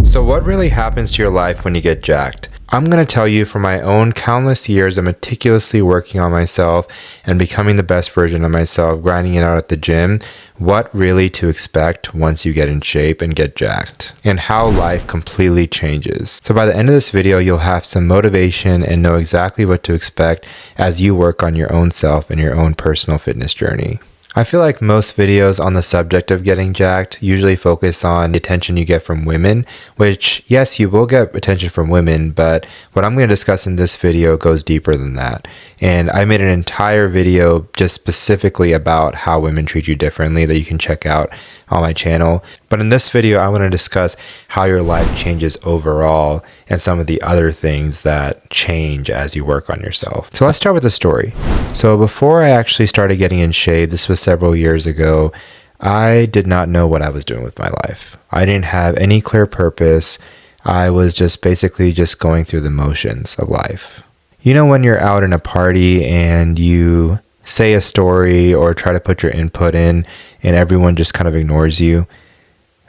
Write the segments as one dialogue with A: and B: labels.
A: So what really happens to your life when you get jacked? I'm going to tell you from my own countless years of meticulously working on myself and becoming the best version of myself, grinding it out at the gym, what really to expect once you get in shape and get jacked, and how life completely changes. So by the end of this video, you'll have some motivation and know exactly what to expect as you work on your own self and your own personal fitness journey. I feel like most videos on the subject of getting jacked usually focus on the attention you get from women, which yes, you will get attention from women, but what I'm going to discuss in this video goes deeper than that. And I made an entire video just specifically about how women treat you differently that you can check out on my channel. But in this video, I want to discuss how your life changes overall and some of the other things that change as you work on yourself. So let's start with the story. So before I actually started getting in shape, this was several years ago, I did not know what I was doing with my life. I didn't have any clear purpose. I was just basically just going through the motions of life. You know, when you're out in a party and you say a story or try to put your input in and everyone just kind of ignores you?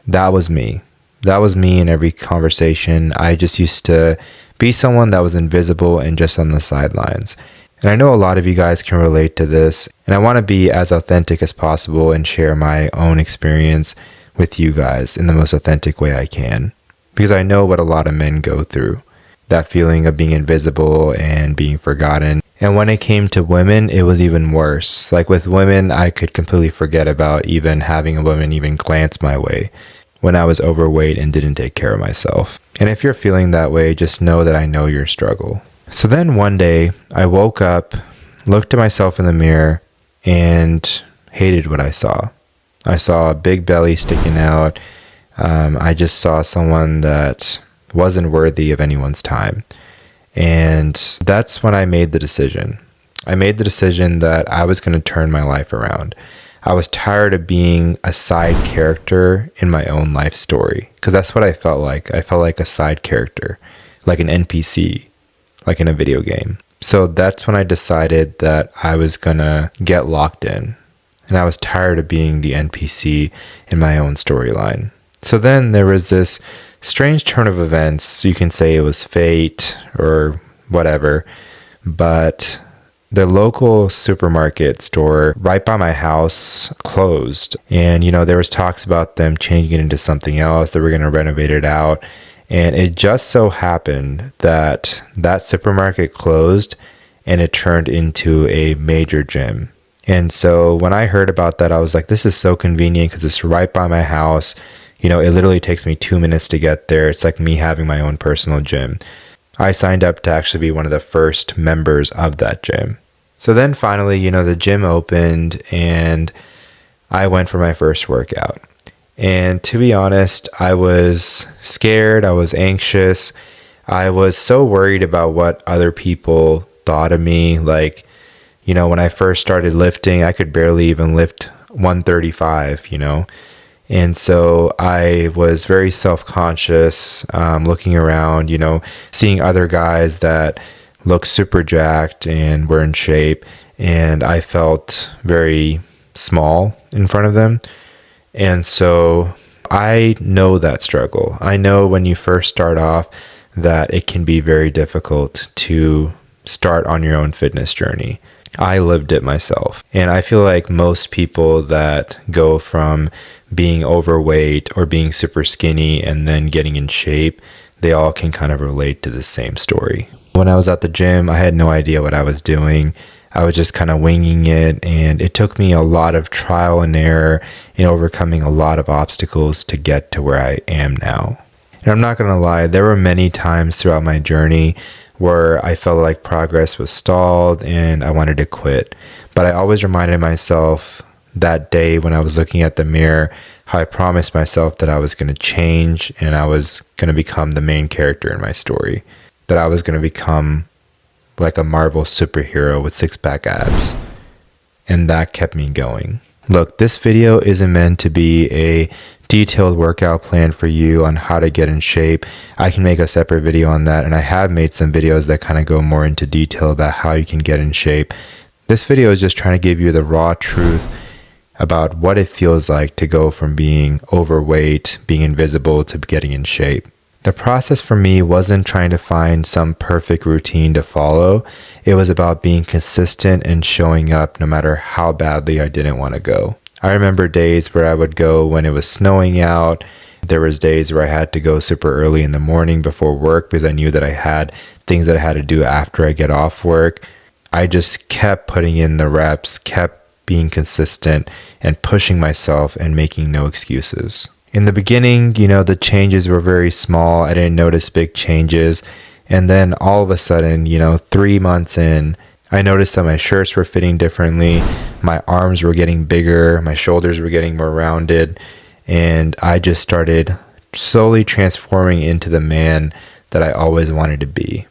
A: That was me. That was me in every conversation. I just used to be someone that was invisible and just on the sidelines. And I know a lot of you guys can relate to this, and I want to be as authentic as possible and share my own experience with you guys in the most authentic way I can, because I know what a lot of men go through, that feeling of being invisible and being forgotten. And when it came to women, it was even worse. Like with women, I could completely forget about even having a woman even glance my way when I was overweight and didn't take care of myself. And if you're feeling that way, just know that I know your struggle. So then one day I woke up, looked at myself in the mirror, and hated what I saw. I saw a big belly sticking out. I just saw someone that wasn't worthy of anyone's time. And that's when I made the decision. I made the decision that I was going to turn my life around. I was tired of being a side character in my own life story, because that's what I felt like. I felt like a side character, like an NPC, like in a video game. So that's when I decided that I was going to get locked in. And I was tired of being the NPC in my own storyline. So then there was this strange turn of events. You can say it was fate or whatever, but the local supermarket store right by my house closed. And, you know, there was talks about them changing it into something else. They were going to renovate it out. And it just so happened that that supermarket closed and it turned into a major gym. And so when I heard about that, I was like, this is so convenient because it's right by my house. You know, it literally takes me 2 minutes to get there. It's like me having my own personal gym. I signed up to actually be one of the first members of that gym. So then finally, you know, the gym opened and I went for my first workout. And to be honest, I was scared. I was anxious. I was so worried about what other people thought of me. Like, you know, when I first started lifting, I could barely even lift 135, you know. And so I was very self-conscious, looking around, you know, seeing other guys that looked super jacked and were in shape. And I felt very small in front of them. And so I know that struggle. I know when you first start off that it can be very difficult to start on your own fitness journey. I lived it myself. And I feel like most people that go from being overweight or being super skinny and then getting in shape, they all can kind of relate to the same story. When I was at the gym, I had no idea what I was doing. I was just kind of winging it, and it took me a lot of trial and error in overcoming a lot of obstacles to get to where I am now. And I'm not going to lie, there were many times throughout my journey where I felt like progress was stalled and I wanted to quit. But I always reminded myself that day when I was looking at the mirror how I promised myself that I was going to change and I was going to become the main character in my story. That I was going to become like a Marvel superhero with six-pack abs. And that kept me going. Look, this video isn't meant to be a detailed workout plan for you on how to get in shape. I can make a separate video on that, and I have made some videos that kind of go more into detail about how you can get in shape. This video is just trying to give you the raw truth about what it feels like to go from being overweight, being invisible, to getting in shape. The process for me wasn't trying to find some perfect routine to follow. It was about being consistent and showing up no matter how badly I didn't want to go. I remember days where I would go when it was snowing out. There was days where I had to go super early in the morning before work because I knew that I had things that I had to do after I get off work. I just kept putting in the reps, kept being consistent and pushing myself and making no excuses. In the beginning, the changes were very small. I didn't notice big changes. And then all of a sudden, 3 months in, I noticed that my shirts were fitting differently. My arms were getting bigger. My shoulders were getting more rounded. And I just started slowly transforming into the man that I always wanted to be.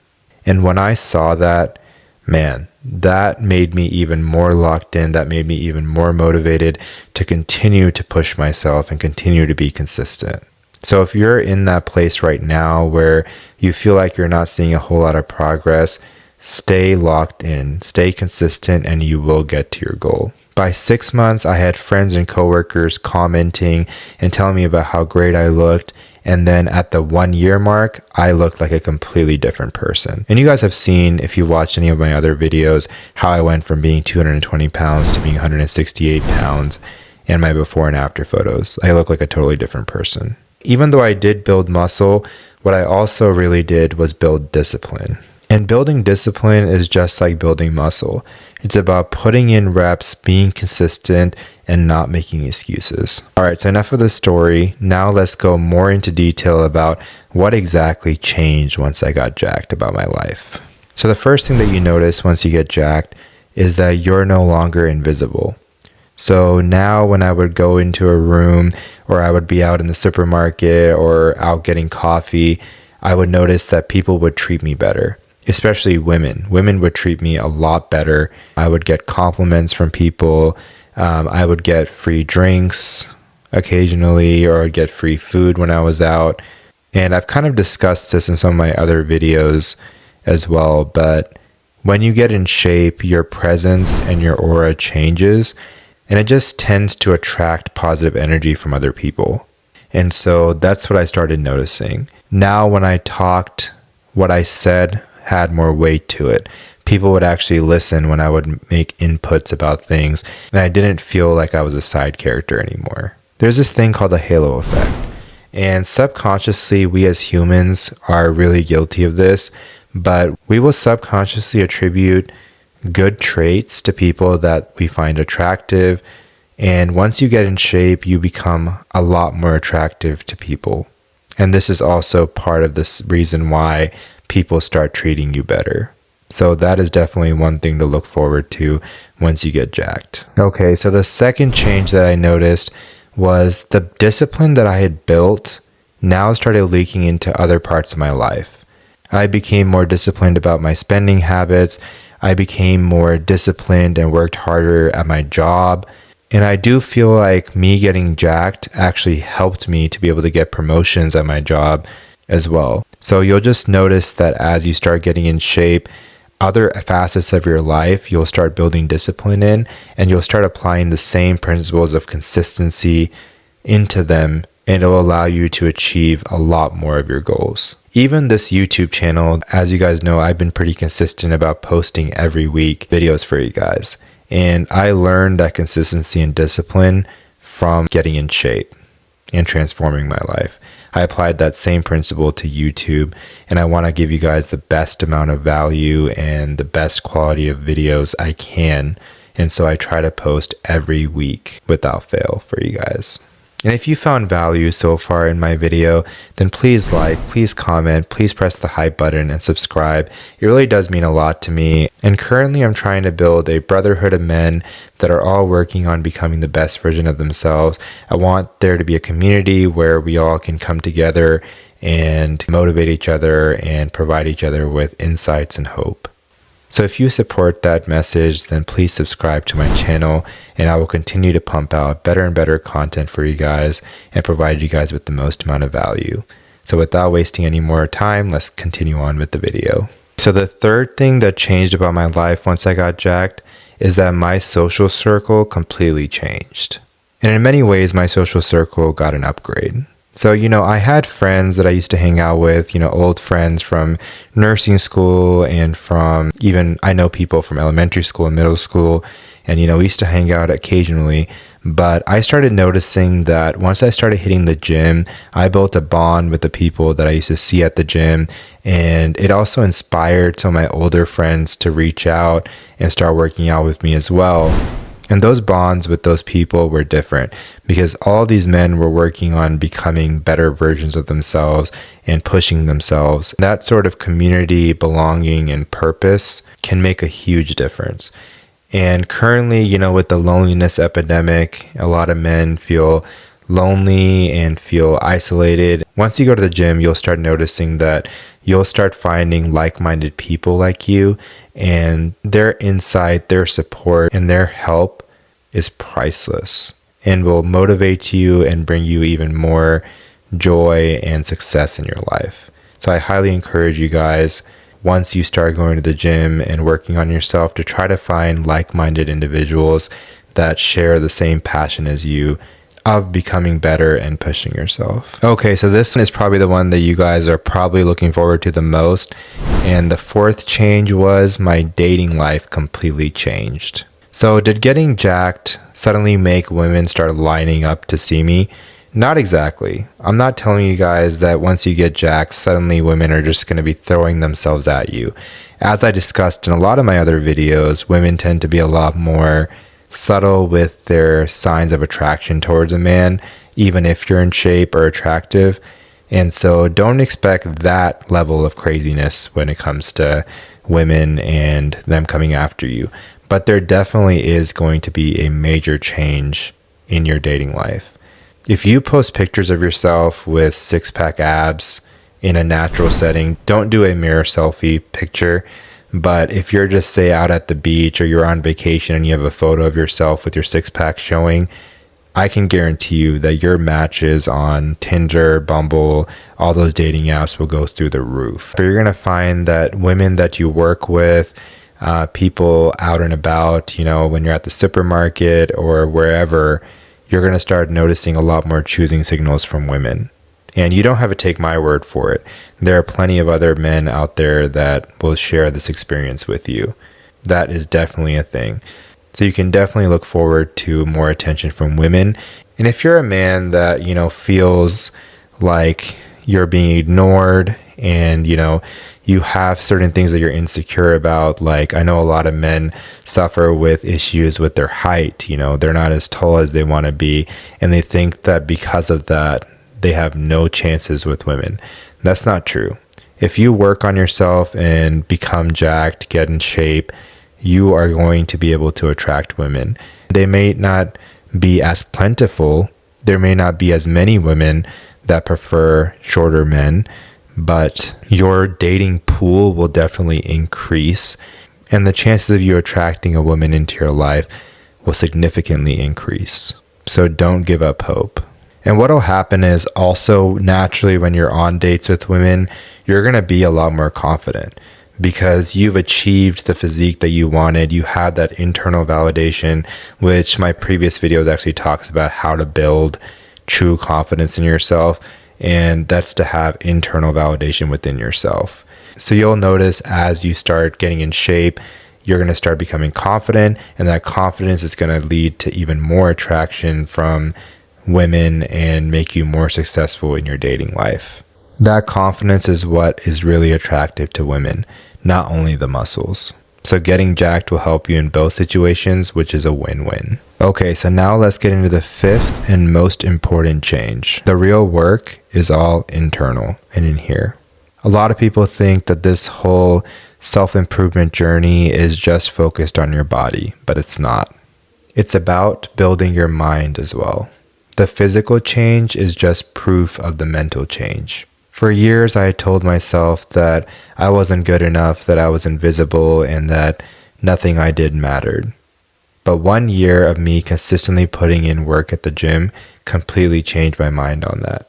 A: And when I saw that, man, that made me even more locked in. That made me even more motivated to continue to push myself and continue to be consistent. So if you're in that place right now where you feel like you're not seeing a whole lot of progress, stay locked in, stay consistent, and you will get to your goal. By 6 months, I had friends and coworkers commenting and telling me about how great I looked. And then at the 1 year mark, I looked like a completely different person. And you guys have seen, if you watched any of my other videos, how I went from being 220 pounds to being 168 pounds and my before and after photos. I look like a totally different person. Even though I did build muscle, what I also really did was build discipline. And building discipline is just like building muscle. It's about putting in reps, being consistent, and not making excuses. All right, so enough of the story. Now let's go more into detail about what exactly changed once I got jacked about my life. So the first thing that you notice once you get jacked is that you're no longer invisible. So now when I would go into a room or I would be out in the supermarket or out getting coffee, I would notice that people would treat me better. Especially women. Women would treat me a lot better. I would get compliments from people. I would get free drinks occasionally, or I'd get free food when I was out. And I've kind of discussed this in some of my other videos as well. But when you get in shape, your presence and your aura changes. And it just tends to attract positive energy from other people. And so that's what I started noticing. Now when I talked, what I said had more weight to it. People would actually listen when I would make inputs about things, and I didn't feel like I was a side character anymore. There's this thing called the halo effect, and subconsciously we as humans are really guilty of this, but we will subconsciously attribute good traits to people that we find attractive, and once you get in shape, you become a lot more attractive to people. And this is also part of this reason why people start treating you better. So that is definitely one thing to look forward to once you get jacked. Okay, so the second change that I noticed was the discipline that I had built now started leaking into other parts of my life. I became more disciplined about my spending habits. I became more disciplined and worked harder at my job. And I do feel like me getting jacked actually helped me to be able to get promotions at my job as well. So you'll just notice that as you start getting in shape, other facets of your life, you'll start building discipline in, and you'll start applying the same principles of consistency into them, and it'll allow you to achieve a lot more of your goals. Even this YouTube channel, as you guys know, I've been pretty consistent about posting every week videos for you guys. And I learned that consistency and discipline from getting in shape and transforming my life. I applied that same principle to YouTube, and I want to give you guys the best amount of value and the best quality of videos I can. And so I try to post every week without fail for you guys. And if you found value so far in my video, then please like, please comment, please press the hype button and subscribe. It really does mean a lot to me. And currently I'm trying to build a brotherhood of men that are all working on becoming the best version of themselves. I want there to be a community where we all can come together and motivate each other and provide each other with insights and hope. So if you support that message, then please subscribe to my channel, and I will continue to pump out better and better content for you guys and provide you guys with the most amount of value. So without wasting any more time, let's continue on with the video. So the third thing that changed about my life once I got jacked is that my social circle completely changed. And in many ways, my social circle got an upgrade. So, I had friends that I used to hang out with, old friends from nursing school and from even, I know people from elementary school and middle school. And, we used to hang out occasionally. But I started noticing that once I started hitting the gym, I built a bond with the people that I used to see at the gym. And it also inspired some of my older friends to reach out and start working out with me as well. And those bonds with those people were different because all these men were working on becoming better versions of themselves and pushing themselves. That sort of community, belonging, and purpose can make a huge difference. And currently, with the loneliness epidemic, a lot of men feel lonely and feel isolated. Once you go to the gym, you'll start noticing that you'll start finding like-minded people like you, and their insight, their support, and their help is priceless and will motivate you and bring you even more joy and success in your life. So I highly encourage you guys, once you start going to the gym and working on yourself, to try to find like-minded individuals that share the same passion as you of becoming better and pushing yourself. Okay, so this one is probably the one that you guys are probably looking forward to the most. And the fourth change was my dating life completely changed. So did getting jacked suddenly make women start lining up to see me? Not exactly. I'm not telling you guys that once you get jacked, suddenly women are just going to be throwing themselves at you. As I discussed in a lot of my other videos, women tend to be a lot more subtle with their signs of attraction towards a man, even if you're in shape or attractive. And so don't expect that level of craziness when it comes to women and them coming after you. But there definitely is going to be a major change in your dating life. If you post pictures of yourself with six-pack abs in a natural setting, don't do a mirror selfie picture. But if you're just, say, out at the beach or you're on vacation and you have a photo of yourself with your six-pack showing, I can guarantee you that your matches on Tinder, Bumble, all those dating apps will go through the roof. But you're going to find that women that you work with, people out and about, when you're at the supermarket or wherever, you're going to start noticing a lot more choosing signals from women. And you don't have to take my word for it. There are plenty of other men out there that will share this experience with you. That is definitely a thing. So you can definitely look forward to more attention from women. And if you're a man that, feels like you're being ignored and, you have certain things that you're insecure about, like I know a lot of men suffer with issues with their height, they're not as tall as they want to be. And they think that because of that, they have no chances with women. That's not true. If you work on yourself and become jacked, get in shape, you are going to be able to attract women. They may not be as plentiful. There may not be as many women that prefer shorter men, but your dating pool will definitely increase, and the chances of you attracting a woman into your life will significantly increase. So don't give up hope. And what'll happen is also naturally when you're on dates with women, you're going to be a lot more confident because you've achieved the physique that you wanted. You had that internal validation, which my previous videos actually talks about how to build true confidence in yourself. And that's to have internal validation within yourself. So you'll notice as you start getting in shape, you're going to start becoming confident, and that confidence is going to lead to even more attraction from women and make you more successful in your dating life. That confidence is what is really attractive to women, not only the muscles. So getting jacked will help you in both situations, which is a win-win. Okay, so now let's get into the fifth and most important change. The real work is all internal and in here. A lot of people think that this whole self-improvement journey is just focused on your body, but it's not. It's about building your mind as well. The physical change is just proof of the mental change. For years, I had told myself that I wasn't good enough, that I was invisible, and that nothing I did mattered. But 1 year of me consistently putting in work at the gym completely changed my mind on that.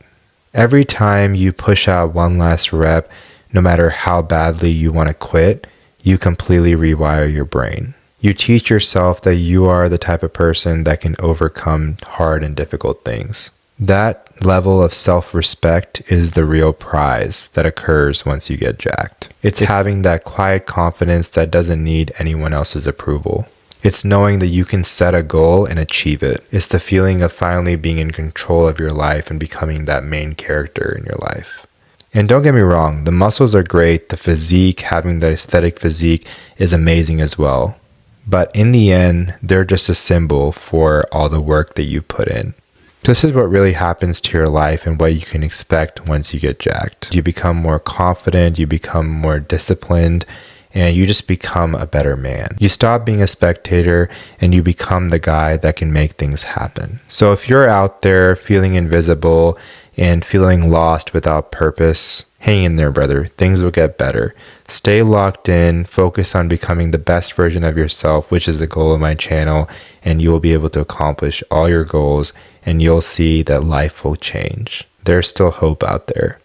A: Every time you push out one last rep, no matter how badly you want to quit, you completely rewire your brain. You teach yourself that you are the type of person that can overcome hard and difficult things. That level of self-respect is the real prize that occurs once you get jacked. It's having that quiet confidence that doesn't need anyone else's approval. It's knowing that you can set a goal and achieve it. It's the feeling of finally being in control of your life and becoming that main character in your life. And don't get me wrong, the muscles are great, the physique, having the aesthetic physique is amazing as well. But in the end, they're just a symbol for all the work that you put in. This is what really happens to your life and what you can expect once you get jacked. You become more confident, you become more disciplined, and you just become a better man. You stop being a spectator and you become the guy that can make things happen. So if you're out there feeling invisible and feeling lost without purpose, hang in there, brother. Things will get better. Stay locked in, focus on becoming the best version of yourself, which is the goal of my channel, and you will be able to accomplish all your goals, and you'll see that life will change. There's still hope out there.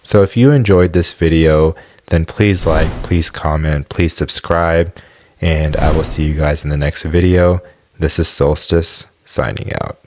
A: So if you enjoyed this video, then please like, please comment, please subscribe, and I will see you guys in the next video. This is Solstice, signing out.